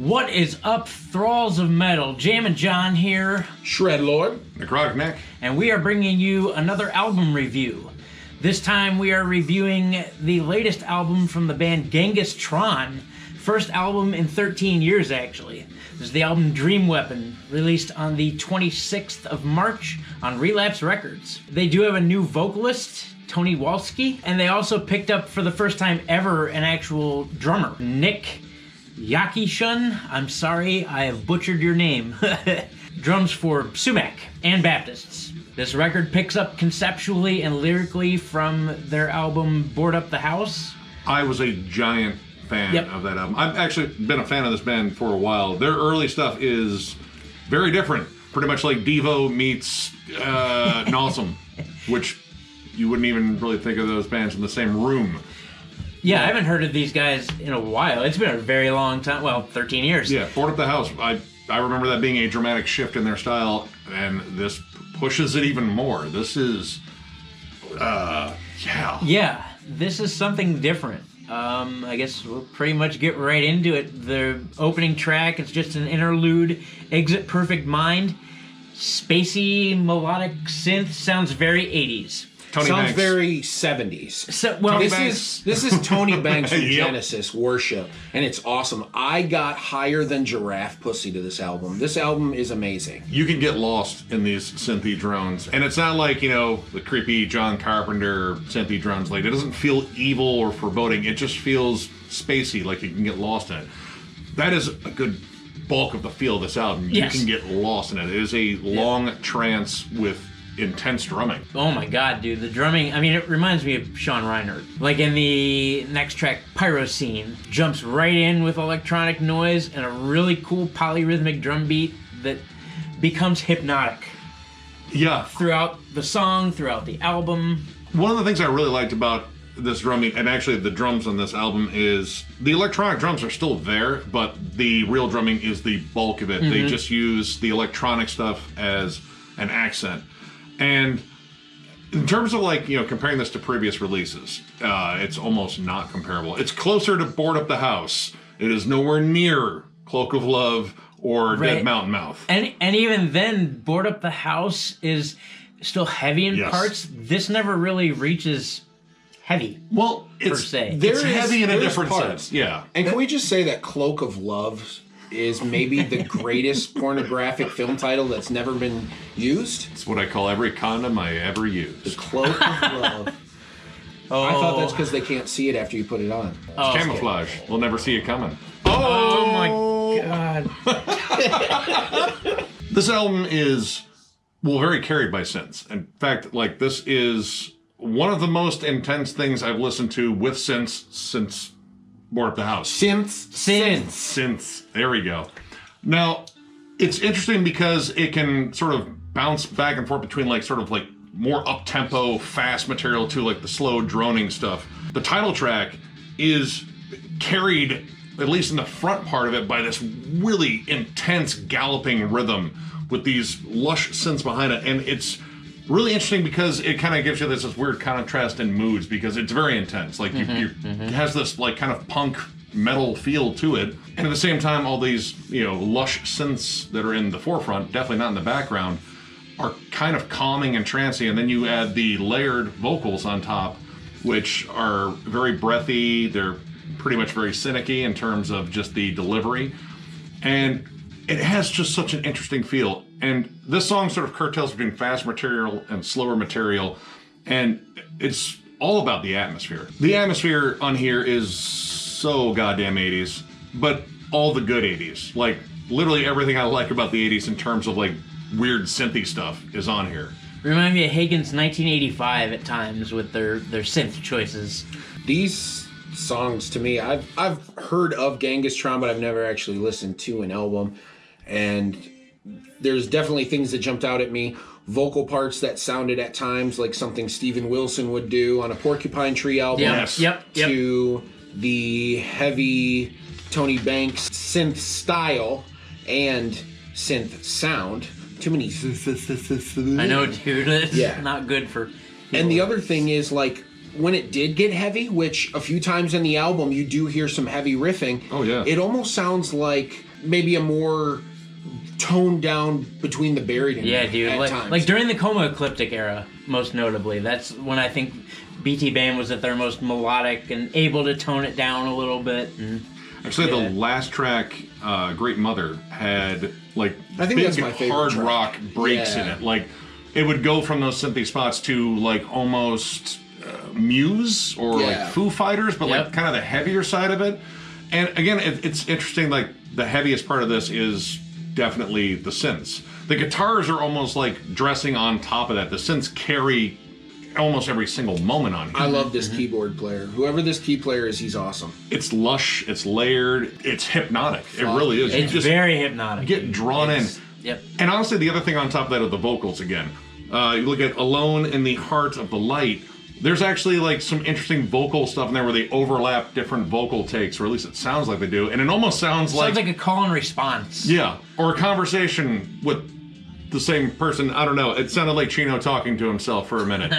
What is up, Thralls of Metal? Jammin Jon here. Shredlord. Necrotic Nick. And we are bringing you another album review. This time we are reviewing the latest album from the band Genghis Tron. First album in 13 years, actually. This is the album Dream Weapon, released on the 26th of March on Relapse Records. They do have a new vocalist, Tony Walski, and they also picked up for the first time ever an actual drummer, Nick Yakishun. I'm sorry, I have butchered your name. Drums for Sumac and Baptists. This record picks up conceptually and lyrically from their album Board Up the House. I was a giant fan of that album. I've actually been a fan of this band for a while. Their early stuff is very different. Pretty much like Devo meets Nawsome, which you wouldn't even really think of those bands in the same room. Yeah, I haven't heard of these guys in a while. It's been a very long time. Well, 13 years. Yeah, Board Up the House. I remember that being a dramatic shift in their style, and this pushes it even more. This is, Yeah, this is something different. I guess we'll pretty much get right into it. The opening track, it's just an interlude. Exit Perfect Mind. Spacey, melodic synth. Sounds very 80s. Sounds Banks. very 70s. So, well, This is Tony Banks from Genesis, Worship, and it's awesome. I got higher than giraffe pussy to this album. This album is amazing. You can get lost in these synthy drones, and it's not like, the creepy John Carpenter synthy drones. Like, it doesn't feel evil or foreboding. It just feels spacey, like you can get lost in it. That is a good bulk of the feel of this album. Yes. You can get lost in it. It is a long trance with intense drumming. oh my god, dude, the drumming, it reminds me of Sean Reinert. Like in the next track, Pyro Scene, jumps right in with electronic noise and a really cool polyrhythmic drum beat that becomes hypnotic. Yeah. Throughout the song, throughout the album. One of the things I really liked about this drumming, and actually the drums on this album, is the electronic drums are still there, but the real drumming is the bulk of it. They just use the electronic stuff as an accent. And in terms of comparing this to previous releases, it's almost not comparable. It's closer to Board Up the House. It is nowhere near Cloak of Love or Dead Mountain Mouth. And even then, Board Up the House is still heavy in parts. This never really reaches heavy. Well, per se. It's heavy in a different parts. sense. Yeah. And can we just say that Cloak of Love is maybe the greatest pornographic film title that's never been used? It's what I call every condom I ever The used. Cloak of Love. I thought that's because they can't see it after you put it on. It's camouflage. We'll never see it coming. Oh my god. This album is, very carried by synths. In fact, this is one of the most intense things I've listened to with synths since Board Up the House. Synths. There we go. Now, it's interesting because it can sort of bounce back and forth between more up-tempo, fast material to the slow droning stuff. The title track is carried, at least in the front part of it, by this really intense galloping rhythm with these lush synths behind it. And it's really interesting because it kind of gives you this weird contrast in moods, because it's very intense. It has this kind of punk metal feel to it, and at the same time, all these lush synths that are in the forefront, definitely not in the background, are kind of calming and trancy. And then you add the layered vocals on top, which are very breathy. They're pretty much very cynic-y in terms of just the delivery, and it has just such an interesting feel. And this song sort of curtails between fast material and slower material, and it's all about the atmosphere. The atmosphere on here is so goddamn 80s, but all the good 80s. Literally everything I like about the 80s in terms of weird synthy stuff is on here. Remind me of Hagen's 1985 at times with their synth choices. These songs, to me, I've heard of Genghis Tron, but I've never actually listened to an album. And there's definitely things that jumped out at me. Vocal parts that sounded at times like something Steven Wilson would do on a Porcupine Tree album. Yes. Yep. To the heavy Tony Banks synth style and synth sound. Too many. I know, dude. It's not good for people. And the other thing is, when it did get heavy, which a few times in the album you do hear some heavy riffing. Oh, yeah. It almost sounds like maybe a more toned down Between the Buried and Yeah, dude. at times. Like during the Coma Ecliptic era, most notably. That's when I think BT Band was at their most melodic and able to tone it down a little bit. And, Actually, yeah. the last track, Great Mother, had like I think big that's my favorite hard track. rock breaks in Yeah. it. Like it would go from those synthy spots to like almost Muse or Yeah. like Foo Fighters, but like Yep. kind of the heavier side of it. And again, it's interesting. Like the heaviest part of this is definitely the synths. The guitars are almost like dressing on top of that. The synths carry almost every single moment on here. I love this keyboard player. Whoever this key player is, he's awesome. It's lush, it's layered, it's hypnotic. It really is. You It's just very hypnotic. get drawn in. Yep. And honestly, the other thing on top of that are the vocals again. You look at Alone in the Heart of the Light, there's actually like some interesting vocal stuff in there where they overlap different vocal takes, or at least it sounds like they do. And it almost sounds Sounds like a call and response. yeah, or a conversation with the same person. I don't know. It sounded like Chino talking to himself for a minute.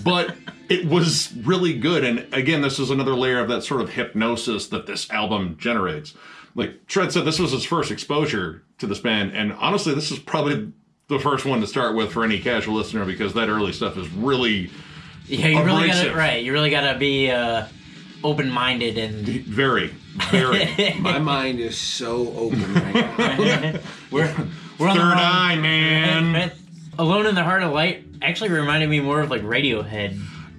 But it was really good. And again, this is another layer of that sort of hypnosis that this album generates. Like Shred said, this was his first exposure to this band. And honestly, this is probably the first one to start with for any casual listener, because that early stuff is really Yeah, you really abrasive. gotta You really gotta be open-minded and very, very. My mind is so open right now. we're on Third the wrong- eye, man. Alone in the Heart of Light actually reminded me more of like Radiohead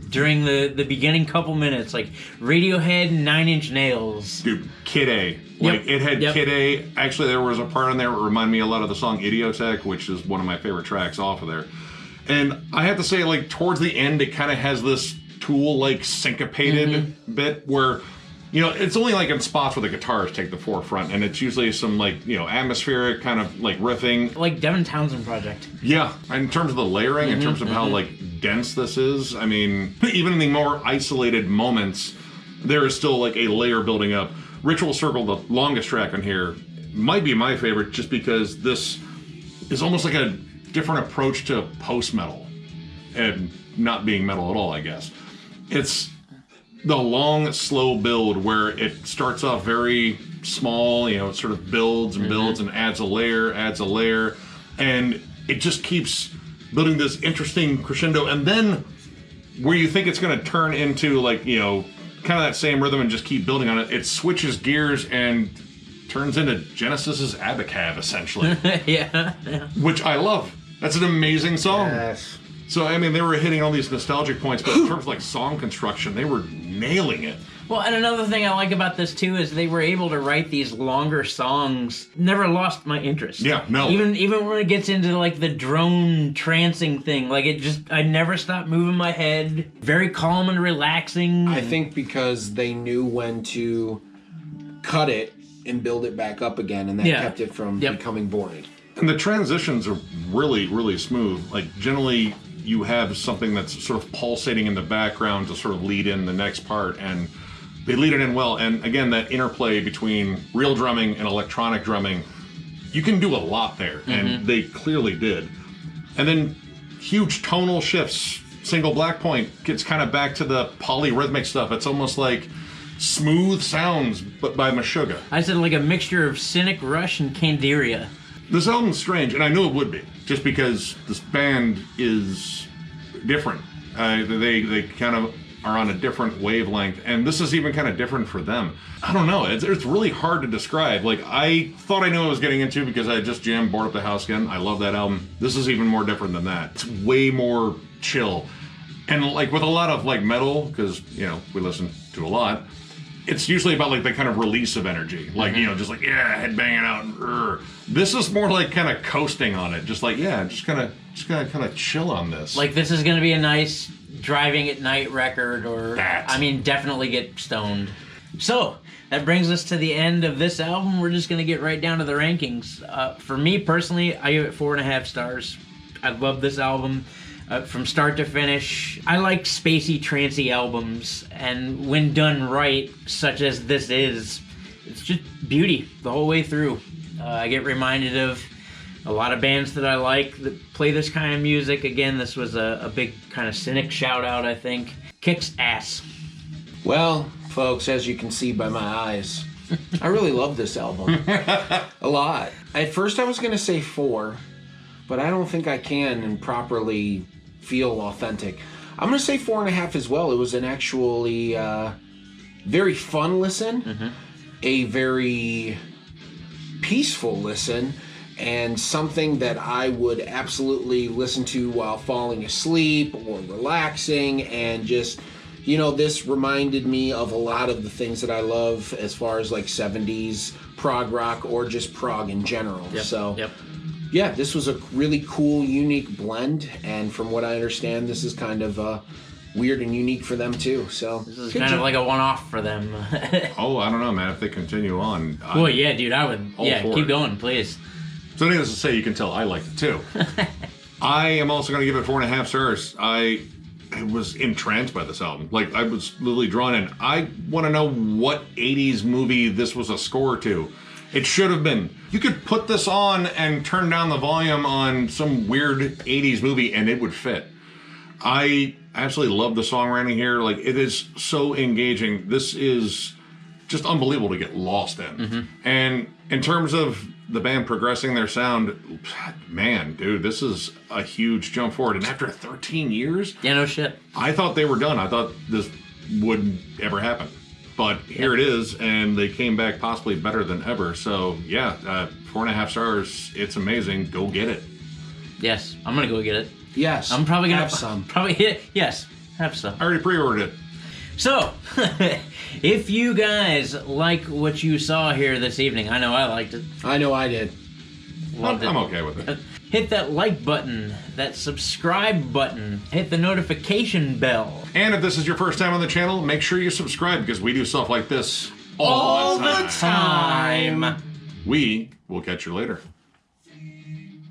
during the beginning couple minutes, like Radiohead and Nine Inch Nails. Dude, Kid A. Like, it had Yep. Kid A. Actually, there was a part in there that reminded me a lot of the song Idiotech, which is one of my favorite tracks off of there. And I have to say, like, towards the end, it kind of has this Tool, like, syncopated bit where, you know, it's only, like, in spots where the guitars take the forefront, and it's usually some, like, you know, atmospheric kind of, like, riffing. Like Devin Townsend project. Yeah, in terms of the layering, in terms of how, like, dense this is, I mean, even in the more isolated moments, there is still, like, a layer building up. Ritual Circle, the longest track on here, might be my favorite just because this is almost like a different approach to post-metal and not being metal at all, I guess. It's the long, slow build where it starts off very small, you know, it sort of builds and builds and adds a layer, and it just keeps building this interesting crescendo. And then where you think it's going to turn into, like, you know, kind of that same rhythm and just keep building on it, it switches gears and turns into Genesis's Abacab, essentially, yeah. which I love. That's an amazing song. Yes. So, I mean, they were hitting all these nostalgic points, but in terms of, like, song construction, they were nailing it. Well, and another thing I like about this too is they were able to write these longer songs. Never lost my interest. Yeah, no. Even when it gets into like the drone trancing thing, like I never stopped moving my head. Very calm and relaxing. I think because they knew when to cut it and build it back up again, and that Yeah. kept it from Yep. becoming boring. And the transitions are really, really smooth. Like, generally, you have something that's sort of pulsating in the background to sort of lead in the next part, and they lead it in well. And again, that interplay between real drumming and electronic drumming, you can do a lot there, and they clearly did. And then huge tonal shifts. Single Black Point gets kind of back to the polyrhythmic stuff. It's almost like Smooth Sounds, but by Meshuggah. I said like a mixture of Cynic Rush and Candiria. This album's strange, and I knew it would be, just because this band is different. They kind of are on a different wavelength, and this is even kind of different for them. I don't know. It's really hard to describe. Like, I thought I knew what I was getting into because I just jammed Board Up the House again. I love that album. This is even more different than that. It's way more chill. And, like, with a lot of, like, metal, because, you know, we listen to a lot, it's usually about, like, the kind of release of energy. Like, you know, just like, yeah, head banging out. And, this is more like kind of coasting on it. Just like, yeah, just gonna kind of chill on this. Like this is gonna be a nice driving at night record, or That. I mean, definitely get stoned. So that brings us to the end of this album. We're just gonna get right down to the rankings. For me personally, I give it 4.5 stars. I love this album. From start to finish. I like spacey, trancy albums, and when done right, such as this is, it's just beauty the whole way through. I get reminded of A lot of bands that I like that play this kind of music. Again, this was a big kind of cynic shout out, I think. Kicks ass. Well, folks, as you can see by my eyes, I really love this album. A lot. At first I was going to say 4, but I don't think I can and properly feel authentic. I'm going to say 4.5 as well. It was an actually very fun listen, a very peaceful listen, and something that I would absolutely listen to while falling asleep or relaxing, and just, you know, this reminded me of a lot of the things that I love as far as like 70s prog rock or just prog in general. Yeah, this was a really cool, unique blend, and from what I understand, this is kind of weird and unique for them too. So this is kind of like a one-off for them. Oh, I don't know, man. If they continue on, well, yeah, dude, I would. Yeah, keep going, please. So needless to say, you can tell I liked it too. I am also going to give it 4.5 stars. I was entranced by this album. Like, I was literally drawn in. I want to know what 80s movie this was a score to. It should have been. You could put this on and turn down the volume on some weird 80s movie and it would fit. I absolutely love the songwriting here. Like, it is so engaging. This is just unbelievable to get lost in. And in terms of the band progressing their sound, man, dude, this is a huge jump forward. And after 13 years, yeah, no shit. I thought they were done. I thought this wouldn't ever happen. But here it is, and they came back possibly better than ever. So, yeah, 4.5 stars. It's amazing. Go get it. Yes, I'm going to go get it. yes, I'm probably going to have some. Yes, have some. I already pre-ordered it. So, if you guys like what you saw here this evening, I know I liked it. I know I did. Loved it. I'm okay with it. Hit that like button, that subscribe button, hit the notification bell. And if this is your first time on the channel, make sure you subscribe because we do stuff like this All the time. We will catch you later.